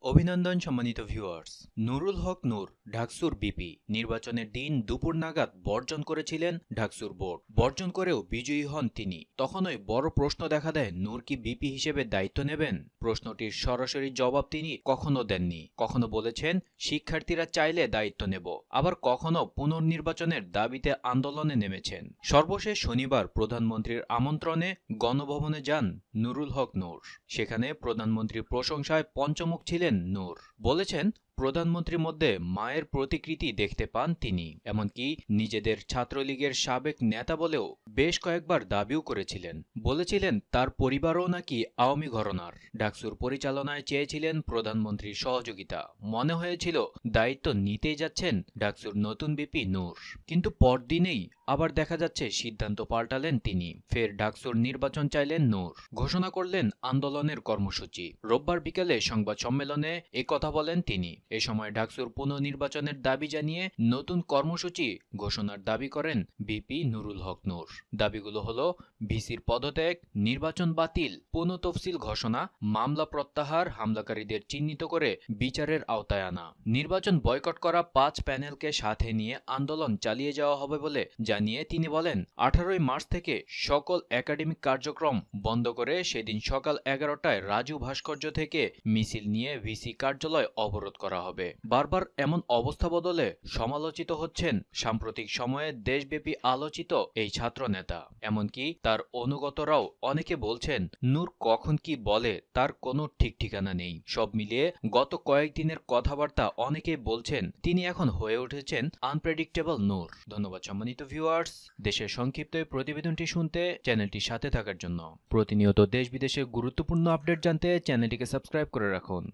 অভিনন্দন সম্মানিত ভিউয়ার্স। নুরুল হক নূর ঢাকসুর বিপি নির্বাচনের দিন দুপুর নাগাদ বর্জন করেছিলেন ঢাকসুর বোর্ড। বর্জন করেও বিজয়ী হন তিনি। তখনই বড় প্রশ্ন দেখা দেয়, নূর কি বিপি হিসেবে দায়িত্ব নেবেন? প্রশ্নটির সরাসরি জবাব তিনি কখনো দেননি। কখনো বলেছেন শিক্ষার্থীরা চাইলে দায়িত্ব নেব, আবার কখনো পুনর্নির্বাচনের দাবিতে আন্দোলনে নেমেছেন। সর্বশেষ শনিবার প্রধানমন্ত্রীর আমন্ত্রণে গণভবনে যান নুরুল হক নূর। সেখানে প্রধানমন্ত্রীর প্রশংসায় পঞ্চমুখ ছিলেন নূর। বলেছেন, প্রধানমন্ত্রীর মধ্যে মায়ের প্রতিকৃতি দেখতে পান তিনি। এমনকি নিজেদের ছাত্রলীগের সাবেক নেতা বলেও বেশ কয়েকবার দাবিও করেছিলেন। বলেছিলেন তার পরিবারও নাকি আওয়ামী ঘরানার। ডাকসুর পরিচালনায় চেয়েছিলেন প্রধানমন্ত্রীর সহযোগিতা। মনে হয়েছিল দায়িত্ব নিতেই যাচ্ছেন ডাকসুর নতুন বিপি নূর। কিন্তু পরদিনেই আবার দেখা যাচ্ছে সিদ্ধান্ত পাল্টালেন তিনি। ফের ডাকসুর নির্বাচন চাইলেন নূর। ঘোষণা করলেন আন্দোলনের কর্মসূচি। রোববার বিকেলে সংবাদ সম্মেলনে কথা বলেন তিনি। এ সময় ডাকসুর পুনর্নির্বাচনের দাবি জানিয়ে নতুন কর্মসূচি ঘোষণার দাবি করেন বিপি নুরুল হক নূর। দাবিগুলো হলো ভিসির পদত্যাগ, নির্বাচন বাতিল, পুনঃতফসিল ঘোষণা, মামলা প্রত্যাহার, হামলাকারীদের চিহ্নিত করে বিচারের আওতায় আনা, নির্বাচন বয়কট করা ৫ প্যানেলকে সাথে নিয়ে আন্দোলন চালিয়ে যাওয়া হবে বলে জানিয়ে তিনি বলেন, ১৮ মার্চ থেকে সকল একাডেমিক কার্যক্রম বন্ধ করে সেদিন সকাল ১১টায় রাজু ভাস্কর্য থেকে মিছিল নিয়ে ভিসি কার্যালয় অবরোধ করা হবে। বারবার এমন অবস্থা বদলে সমালোচিত হচ্ছেন সাম্প্রতিক সময়ে দেশব্যাপী আলোচিত এই ছাত্র নেতা। এমনকি তার অনুগতরাও অনেকে বলছেন, নূর কখন কি বলে তার কোনো ঠিক ঠিকানা নেই। সব মিলিয়ে গত কয়েকদিনের কথাবার্তা অনেকে বলছেন তিনি এখন হয়ে উঠেছেন আনপ্রেডিক্টেবল নূর। ধন্যবাদ সম্মানিত ভিউয়ার্স, দেশের সংক্ষিপ্ত এই প্রতিবেদনটি শুনতে চ্যানেলটির সাথে থাকার জন্য। প্রতিনিয়ত দেশ বিদেশের গুরুত্বপূর্ণ আপডেট জানতে চ্যানেলটিকে সাবস্ক্রাইব করে রাখুন।